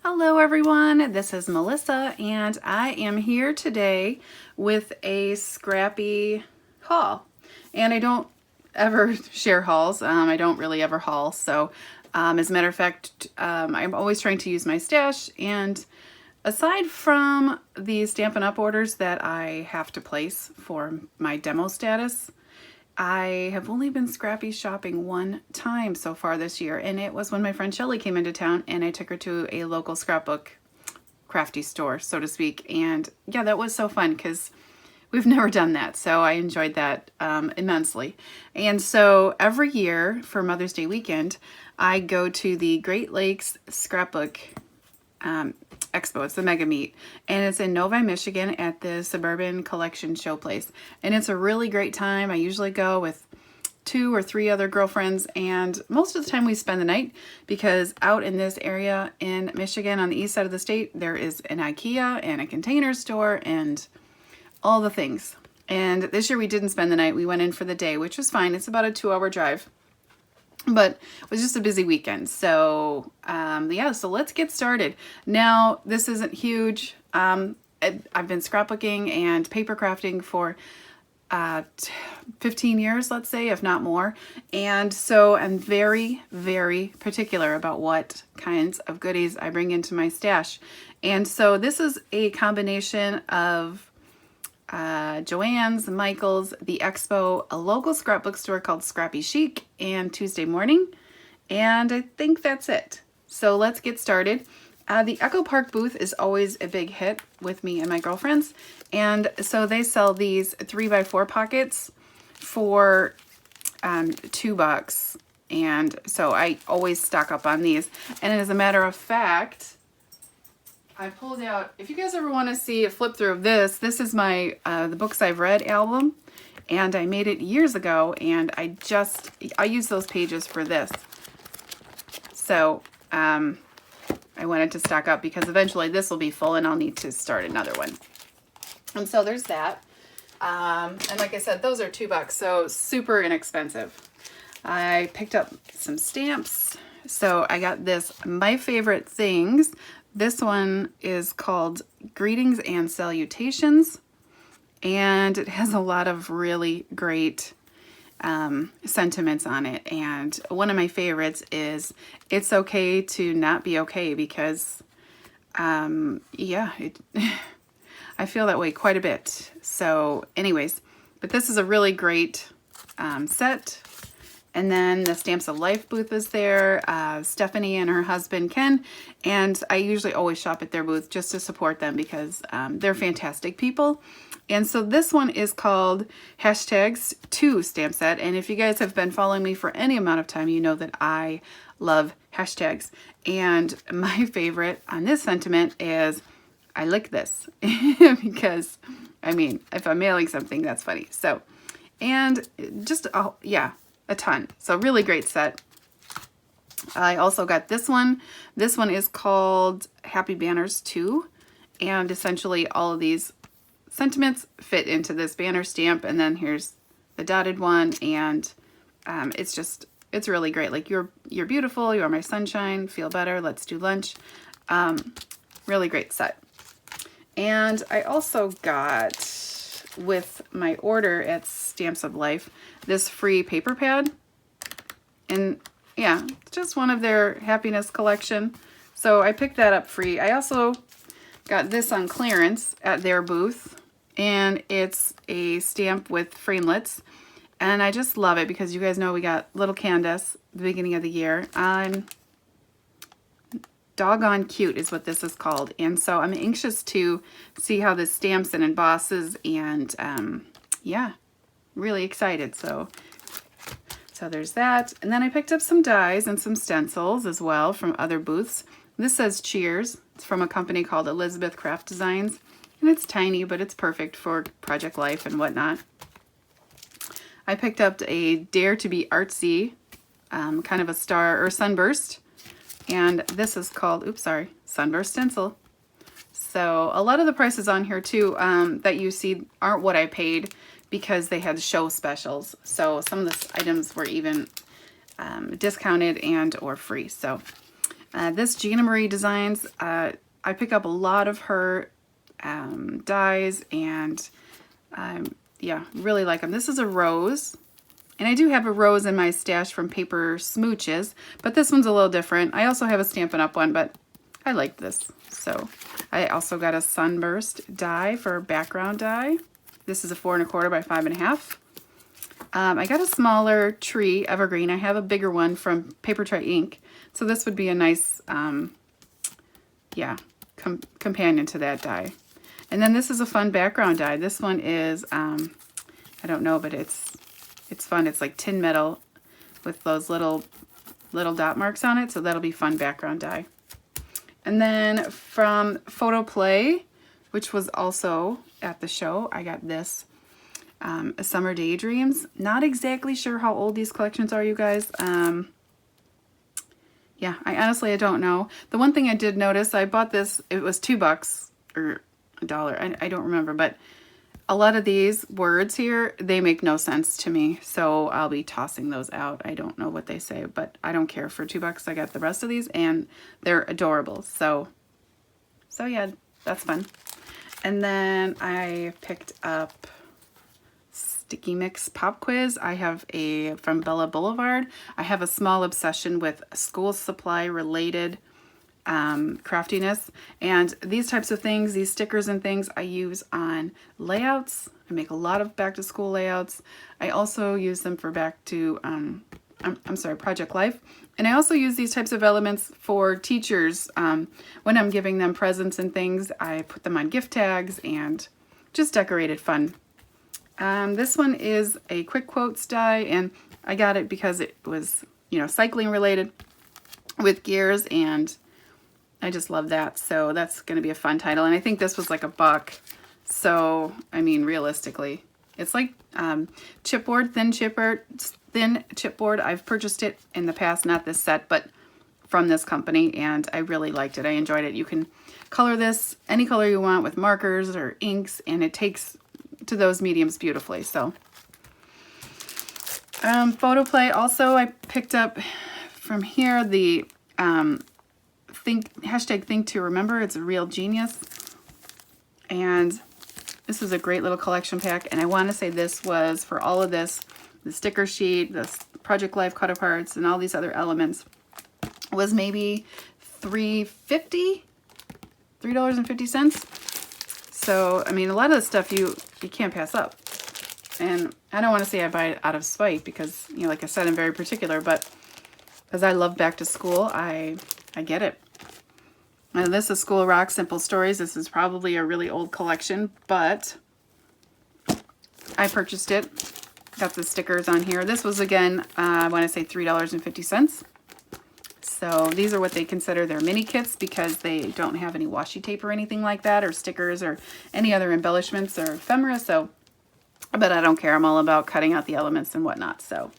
Hello everyone, this is Melissa and I am here today with a Scrappy haul. And I don't ever share hauls, I don't really ever haul, so as a matter of fact, I'm always trying to use my stash, and aside from the Stampin' Up! Orders that I have to place for my demo status, I have only been Scrappy shopping one time so far this year, and it was when my friend Shelly came into town and I took her to a local scrapbook crafty store, so to speak. And yeah, that was so fun because we've never done that, so I enjoyed that immensely. And so every year for Mother's Day weekend, I go to the Great Lakes Scrapbook Expo. It's the Mega Meet, and it's in Novi, Michigan at the Suburban Collection Showplace. And it's a really great time. I usually go with 2 or 3 other girlfriends, and most of the time we spend the night because out in this area in Michigan on the east side of the state, there is an IKEA and a Container Store and all the things. And this year we didn't spend the night. We went in for the day, which was fine. It's about a 2-hour drive. But it was just a busy weekend. So yeah, so let's get started. Now, this isn't huge. I've been scrapbooking and paper crafting for 15 years, let's say, if not more. And so I'm very, very particular about what kinds of goodies I bring into my stash. And so this is a combination of Joannes, Michael's, the Expo, a local scrapbook store called Scrappy Chic, and Tuesday Morning. And I think that's it. So let's get started. The Echo Park booth is always a big hit with me and my girlfriends. And so they sell these 3x4 pockets for $2. And so I always stock up on these. And as a matter of fact, I pulled out, if you guys ever want to see a flip through of this is my the books I've read album, and I made it years ago, and I use those pages for this. So I wanted to stock up because eventually this will be full and I'll need to start another one. And so there's that. And like I said, those are $2, so super inexpensive. I picked up some stamps. So I got this, My Favorite Things. This one is called Greetings and Salutations, and it has a lot of really great sentiments on it. And one of my favorites is, it's okay to not be okay, because yeah, I feel that way quite a bit. So anyways, but this is a really great set. And then the Stamps of Life booth is there, Stephanie and her husband Ken, and I usually always shop at their booth just to support them because they're fantastic people. And so this one is called #2 stamp set, and if you guys have been following me for any amount of time, you know that I love hashtags. And my favorite on this sentiment is, I like this, because, I mean, if I'm mailing something, that's funny. So, and just, yeah, a ton. So really great set. I also got this one. This one is called Happy Banners 2. And essentially all of these sentiments fit into this banner stamp. And then here's the dotted one. And it's really great. Like, you're beautiful. You are my sunshine. Feel better. Let's do lunch. Really great set. And I also got, with my order at Stamps of Life, this free paper pad. And yeah, just one of their happiness collection. So I picked that up free. I also got this on clearance at their booth, and it's a stamp with framelits. And I just love it because you guys know we got little Candace at the beginning of the year. Doggone Cute is what this is called. And so I'm anxious to see how this stamps and embosses, and yeah, really excited. So there's that. And then I picked up some dies and some stencils as well from other booths. This says Cheers. It's from a company called Elizabeth Craft Designs, and it's tiny, but it's perfect for Project Life and whatnot. I picked up a Dare to Be Artsy, kind of a star or sunburst. And this is called, oops, sorry, Sunburst Stencil. So a lot of the prices on here too that you see aren't what I paid because they had show specials. So some of the items were even discounted and or free. So This Gina Marie Designs, I pick up a lot of her dies, and yeah, really like them. This is a rose, and I do have a rose in my stash from Paper Smooches, but this one's a little different. I also have a Stampin' Up! One, but I like this. So I also got a Sunburst die for background die. This is a 4 1/4 by 5 1/2. I got a smaller tree evergreen. I have a bigger one from Paper Tray Ink. So this would be a nice, yeah, companion to that die. And then this is a fun background die. This one is, I don't know, but it's fun. It's like tin metal with those little dot marks on it. So that'll be fun background die. And then from Photo Play, which was also at the show, I got this. A Summer Daydreams. Not exactly sure how old these collections are, you guys. Yeah, I don't know. The one thing I did notice, I bought this, it was $2 or $1. I don't remember, but a lot of these words here, they make no sense to me. So I'll be tossing those out. I don't know what they say, but I don't care. For $2, I got the rest of these, and they're adorable. So yeah, that's fun. And then I picked up Sticky Mix Pop Quiz. I have from Bella Boulevard. I have a small obsession with school supply related craftiness, and these types of things, these stickers and things, I use on layouts. I make a lot of back to school layouts. I also use them for back to Project Life, and I also use these types of elements for teachers when I'm giving them presents and things. I put them on gift tags and just decorated fun. This one is a quick quotes die, and I got it because it was, cycling related with gears, and I just love that. So that's going to be a fun title. And I think this was like $1. So, I mean, realistically, it's like chipboard, thin chipboard. I've purchased it in the past, not this set, but from this company, and I really liked it. I enjoyed it. You can color this any color you want with markers or inks, and it takes to those mediums beautifully. So Photo Play, also I picked up from here the Think to Remember. It's a real genius, and this is a great little collection pack. And I want to say this was, for all of this, the sticker sheet, the Project Life cut aparts, and all these other elements, was maybe $3.50. So, I mean, a lot of the stuff you can't pass up. And I don't want to say I buy it out of spite because, like I said, I'm very particular, but because I love back to school, I get it. And this is School Rock Simple Stories. This is probably a really old collection, but I purchased it. Got the stickers on here. This was, again, I want to say $3.50. So these are what they consider their mini kits because they don't have any washi tape or anything like that, or stickers or any other embellishments or ephemera. So, but I don't care. I'm all about cutting out the elements and whatnot. So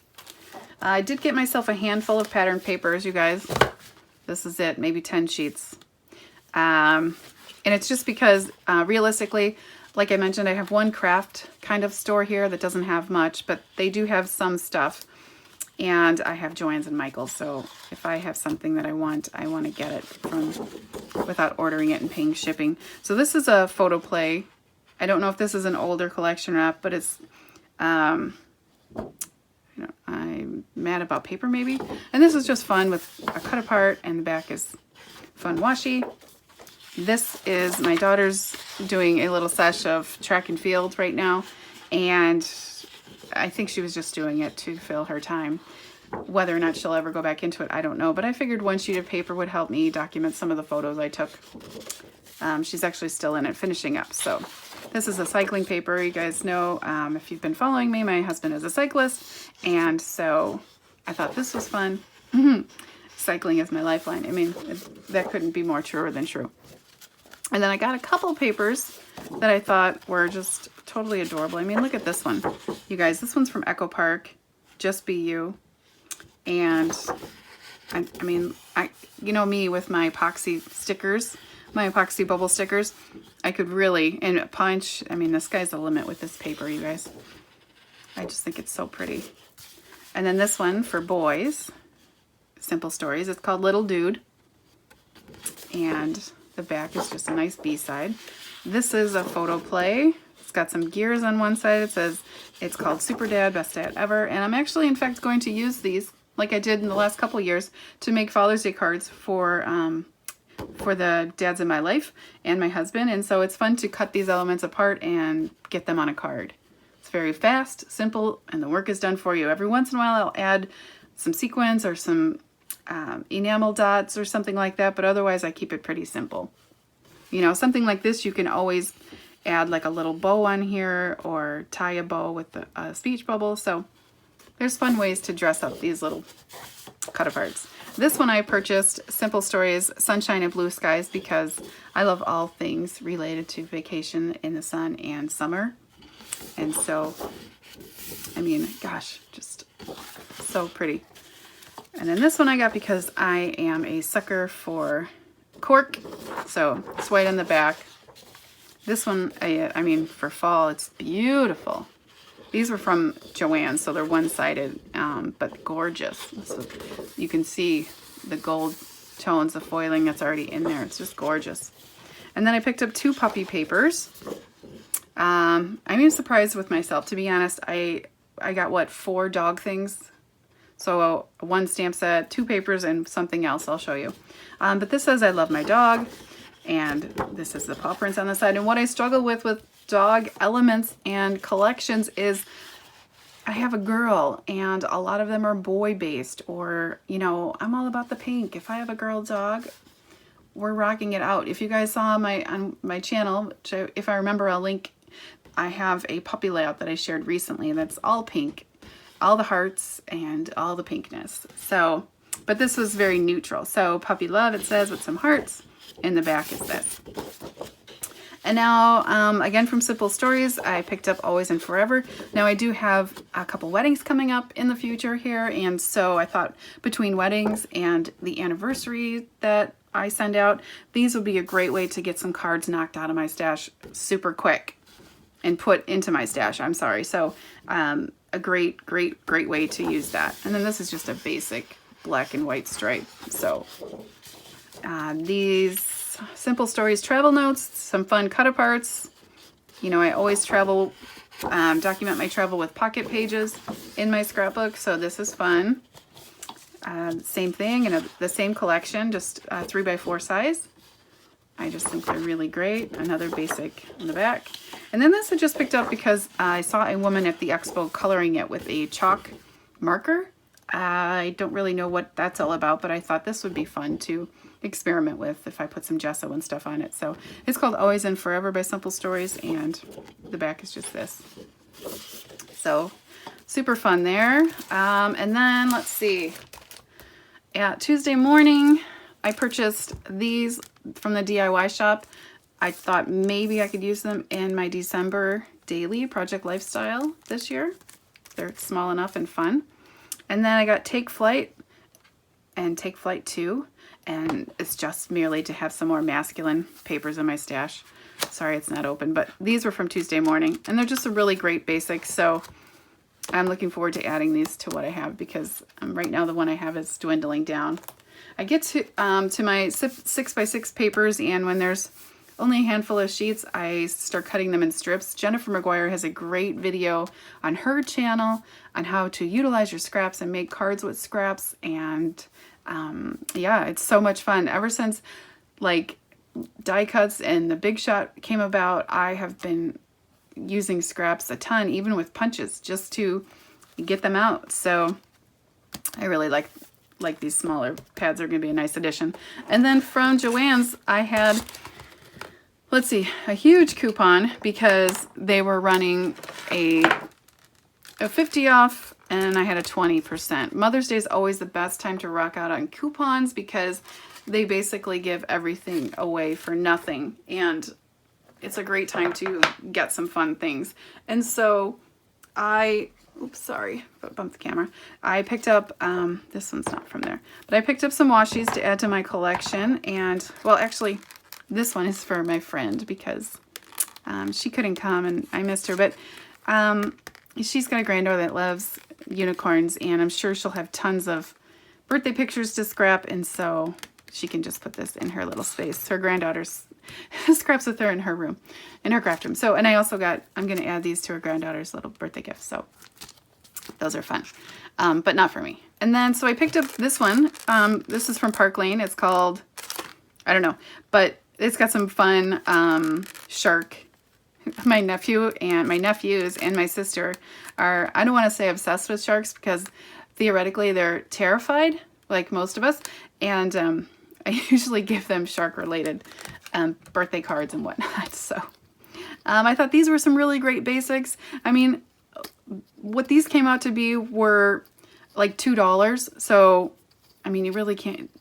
I did get myself a handful of pattern papers, you guys. This is it, maybe 10 sheets. And it's just because realistically, like I mentioned, I have one craft kind of store here that doesn't have much, but they do have some stuff. And I have Joanns and Michaels, so if I have something that I want to get it from without ordering it and paying shipping. So this is a Photo Play. I don't know if this is an older collection or not, but it's, I'm mad about paper maybe. And this is just fun with a cut apart, and the back is fun washi. This is my daughter's doing a little sesh of track and field right now, and I think she was just doing it to fill her time. Whether or not she'll ever go back into it, I don't know. But I figured one sheet of paper would help me document some of the photos I took. She's actually still in it, finishing up. So this is a cycling paper. You guys know, if you've been following me, my husband is a cyclist. And so I thought this was fun. Cycling is my lifeline. I mean, that couldn't be more true than true. And then I got a couple papers that I thought were just totally adorable. I mean, look at this one. You guys, this one's from Echo Park, Just Be You. And I mean, you know me with my epoxy stickers, my epoxy bubble stickers. I could really, and punch, I mean, the sky's the limit with this paper, you guys. I just think it's so pretty. And then this one for boys, Simple Stories. It's called Little Dude. And the back is just a nice B-side. This is a photo play. It's got some gears on one side. It says it's called Super Dad, Best Dad Ever. And I'm actually, in fact, going to use these, like I did in the last couple years, to make Father's Day cards for the dads in my life and my husband. And so it's fun to cut these elements apart and get them on a card. It's very fast, simple, and the work is done for you. Every once in a while I'll add some sequins or some enamel dots or something like that, but otherwise I keep it pretty simple. You know, something like this you can always add like a little bow on here or tie a bow with a speech bubble. So there's fun ways to dress up these little cut aparts. This one I purchased, Simple Stories, Sunshine and Blue Skies, because I love all things related to vacation in the sun and summer. And so, I mean, gosh, just so pretty. And then this one I got because I am a sucker for cork. So it's white on the back. This one, I mean, for fall, it's beautiful. These were from Joanns, so they're one-sided, but gorgeous. So you can see the gold tones, the foiling that's already in there. It's just gorgeous. And then I picked up 2 puppy papers. I'm even surprised with myself, to be honest. I got, what, 4 dog things? So 1 stamp set, 2 papers, and something else I'll show you. But this says I love my dog, and this is the paw prints on the side. And what I struggle with dog elements and collections is I have a girl and a lot of them are boy based, or you know, I'm all about the pink. If I have a girl dog, we're rocking it out. If you guys saw on my channel, which if I remember I'll link, I have a puppy layout that I shared recently that's all pink, all the hearts and all the pinkness. So, but this was very neutral. So puppy love, it says, with some hearts. In the back is this. And now, again, from Simple Stories, I picked up Always and Forever. Now, I do have a couple weddings coming up in the future here, and so I thought between weddings and the anniversary that I send out, these would be a great way to get some cards knocked out of my stash super quick and put into my stash. I'm sorry. So, a great way to use that. And then this is just a basic black and white stripe. So, these Simple Stories travel notes, some fun cut aparts. You know, I always travel, document my travel with pocket pages in my scrapbook, so this is fun. Same thing, in the same collection, just 3x4 size. I just think they're really great. Another basic in the back. And then this I just picked up because I saw a woman at the expo coloring it with a chalk marker. I don't really know what that's all about, but I thought this would be fun to experiment with if I put some gesso and stuff on it. So it's called Always and Forever by Simple Stories, and the back is just this. So super fun there. And then let's see. Yeah, Tuesday morning I purchased these from the DIY shop. I thought maybe I could use them in my December daily project lifestyle this year. They're small enough and fun. And then I got Take Flight and Take Flight 2. And it's just merely to have some more masculine papers in my stash. Sorry it's not open, but these were from Tuesday morning. And they're just a really great basic, so I'm looking forward to adding these to what I have, because right now the one I have is dwindling down. I get to my 6x6 papers, and when there's only a handful of sheets, I start cutting them in strips. Jennifer McGuire has a great video on her channel on how to utilize your scraps and make cards with scraps, and yeah, it's so much fun. Ever since like die cuts and the Big Shot came about, I have been using scraps a ton, even with punches, just to get them out. So I really like these smaller pads. Are going to be a nice addition. And then from Joannes, I had, let's see, a huge coupon because they were running a 50 off, and I had a 20%. Mother's Day is always the best time to rock out on coupons because they basically give everything away for nothing, and it's a great time to get some fun things. And so oops, sorry, bumped the camera. I picked up, this one's not from there, but I picked up some washies to add to my collection. And, well, actually, this one is for my friend because she couldn't come and I missed her. But she's got a granddaughter that loves unicorns, and I'm sure she'll have tons of birthday pictures to scrap. And so she can just put this in her little space. Her granddaughter's scraps with her in her room, in her craft room. So, and I also got, I'm going to add these to her granddaughter's little birthday gift. So those are fun, but not for me. And then, so I picked up this one. This is from Park Lane. It's called, I don't know, but it's got some fun shark. My nephews and my sister are, I don't want to say obsessed with sharks because theoretically they're terrified, like most of us. And I usually give them shark related birthday cards and whatnot. So I thought these were some really great basics. I mean, what these came out to be were like $2. So, I mean, you really can't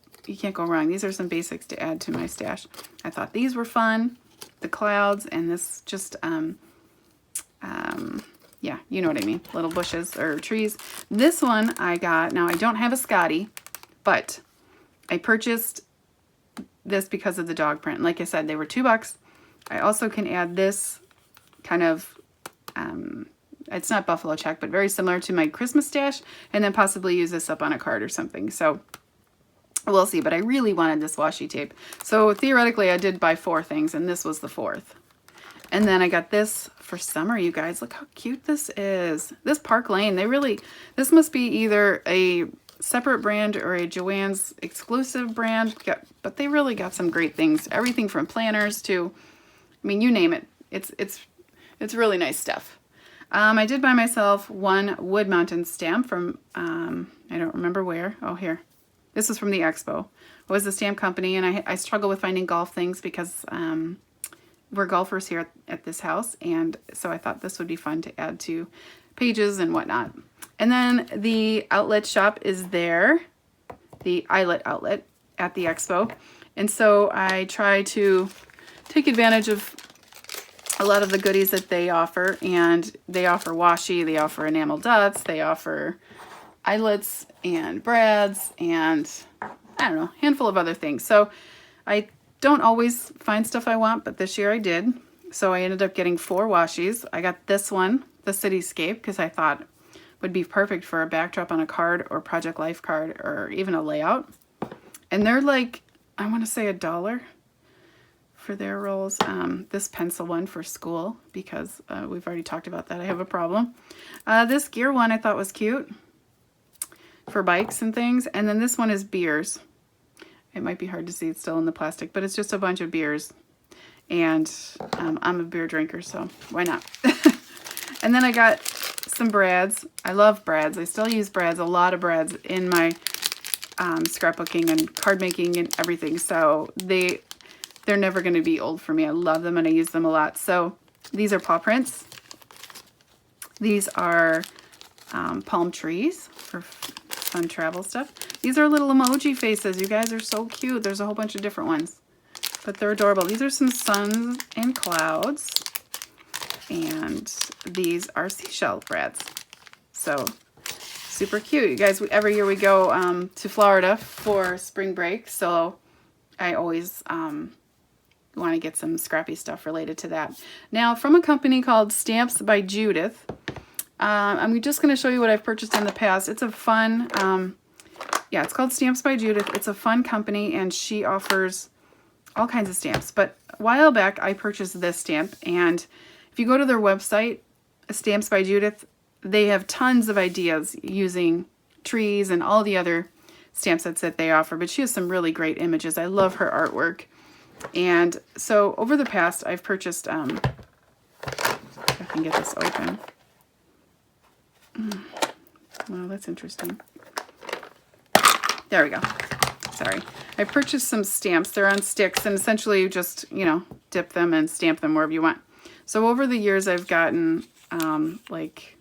go wrong. These are some basics to add to my stash. I thought these were fun. The clouds and this just, yeah, you know what I mean. Little bushes or trees. This one I got, now I don't have a Scotty, but I purchased this because of the dog print. Like I said, they were $2. I also can add this kind of, it's not buffalo check, but very similar to my Christmas stash, and then possibly use this up on a card or something. So we'll see, but I really wanted this washi tape. So theoretically I did buy 4 things and this was the 4th. And then I got this for summer, you guys. Look how cute this is. This Park Lane, this must be either a separate brand or a Joannes exclusive brand, but they really got some great things. Everything from planners to, I mean, you name it. It's really nice stuff. I did buy myself one wood mountain stamp from, I don't remember where. Oh, here. This was from the Expo. It was a stamp company, and I struggle with finding golf things because we're golfers here at this house, and so I thought this would be fun to add to pages and whatnot. And then the outlet shop is there, the Eyelet outlet at the Expo, and so I try to take advantage of a lot of the goodies that they offer, and they offer washi, they offer enamel dots, they offer eyelets and brads and I don't know, a handful of other things. So I don't always find stuff I want, but this year I did. So I ended up getting 4 washis. I got this one, the Cityscape, because I thought would be perfect for a backdrop on a card or Project Life card or even a layout. And they're like, I want to say $1 for their rolls. This pencil one for school because we've already talked about that. I have a problem. This gear one I thought was cute for bikes and things. And then this one is beers. It might be hard to see, it's still in the plastic, but it's just a bunch of beers. And I'm a beer drinker, so why not? And then I got some brads. I love brads. I still use brads, a lot of brads in my scrapbooking and card making and everything. So they're never going to be old for me. I love them and I use them a lot. So these are paw prints. These are palm trees for fun travel stuff. These are little emoji faces. You guys are so cute. There's a whole bunch of different ones, but they're adorable. These are some suns and clouds, and these are seashell brads. So super cute. You guys, every year we go to Florida for spring break, so I always want to get some scrappy stuff related to that. Now, from a company called Stamps by Judith, I'm just going to show you what I've purchased in the past. It's a fun, yeah, it's called Stamps by Judith. It's a fun company, and she offers all kinds of stamps. But a while back, I purchased this stamp, and if you go to their website, Stamps by Judith, they have tons of ideas using trees and all the other stamp sets that they offer. But she has some really great images. I love her artwork. And so over the past, I've purchased, if I can get this open. Well, that's interesting. There we go. Sorry. I purchased some stamps. They're on sticks, and essentially you just, you know, dip them and stamp them wherever you want. So over the years I've gotten, like,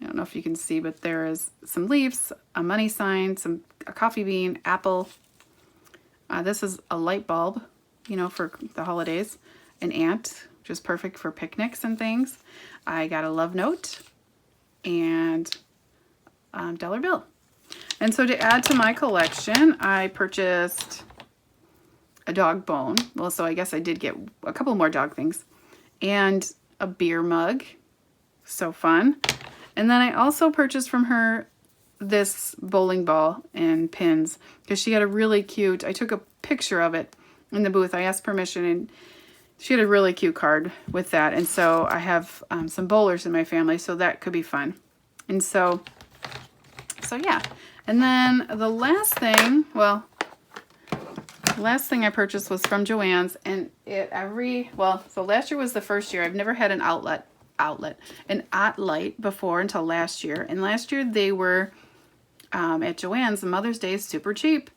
I don't know if you can see, but there is some leaves, a money sign, a coffee bean, apple. This is a light bulb, you know, for the holidays. An ant, which is perfect for picnics and things. I got a love note and dollar bill. And so to add to my collection, I purchased a dog bone. Well, so I guess I did get a couple more dog things. And a beer mug. So fun. And then I also purchased from her this bowling ball and pins because she had a really cute, I took a picture of it in the booth. I asked permission and she had a really cute card with that. And so I have some bowlers in my family, so that could be fun. And so yeah. And then the last thing, well, the last thing I purchased was from Joannes, and so last year was the first year. I've never had an an Ottlight before until last year. And last year they were at Joannes, the Mother's Day is super cheap.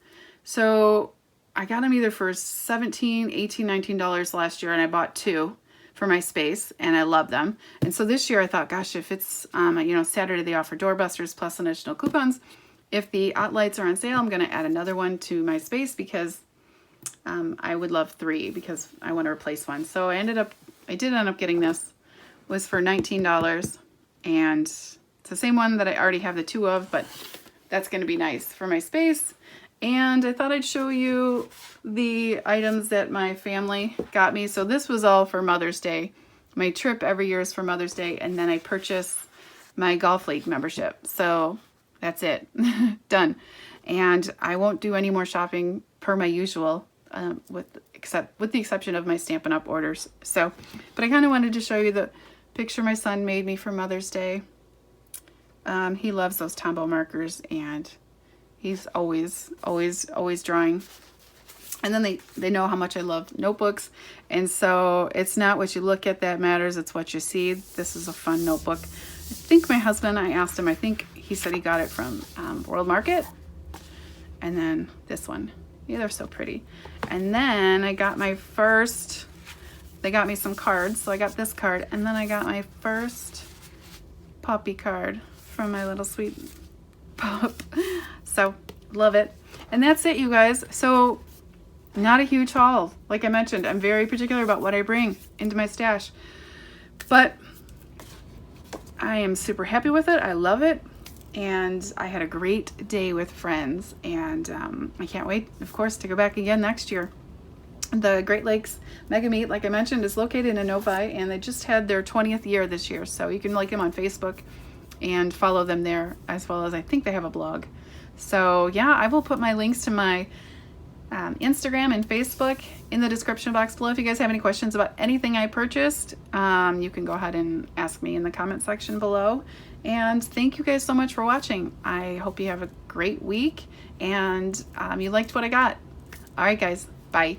So I got them either for $17, $18, $19 last year, and I bought 2 for my space, and I love them. And so this year I thought, gosh, if it's Saturday they offer doorbusters plus additional coupons. If the Ottlights are on sale, I'm going to add another one to my space because I would love 3 because I want to replace one. So I did end up getting this. It was for $19, and it's the same one that I already have the 2 of, but that's going to be nice for my space. And I thought I'd show you the items that my family got me. So this was all for Mother's Day. My trip every year is for Mother's Day, and then I purchased my golf league membership. So that's it. Done. And I won't do any more shopping per my usual, with the exception of my Stampin' Up! Orders. So, but I kind of wanted to show you the picture my son made me for Mother's Day. He loves those Tombow markers, and he's always drawing. And then they know how much I love notebooks. And so it's not what you look at that matters, it's what you see. This is a fun notebook. I think my husband, I asked him, I think he said he got it from World Market. And then this one. Yeah, they're so pretty. And then I got my first, they got me some cards. So I got this card, and then I got my first puppy card from my little sweet pup. So love it. And that's it, you guys. So not a huge haul. Like I mentioned, I'm very particular about what I bring into my stash, but I am super happy with it. I love it. And I had a great day with friends, and I can't wait, of course, to go back again next year. The Great Lakes Mega Meet, like I mentioned, is located in Novi, and they just had their 20th year this year. So you can like them on Facebook and follow them there, as well as I think they have a blog. So yeah, I will put my links to my Instagram and Facebook in the description box below. If you guys have any questions about anything I purchased, you can go ahead and ask me in the comment section below. And thank you guys so much for watching. I hope you have a great week, and you liked what I got. All right, guys, bye.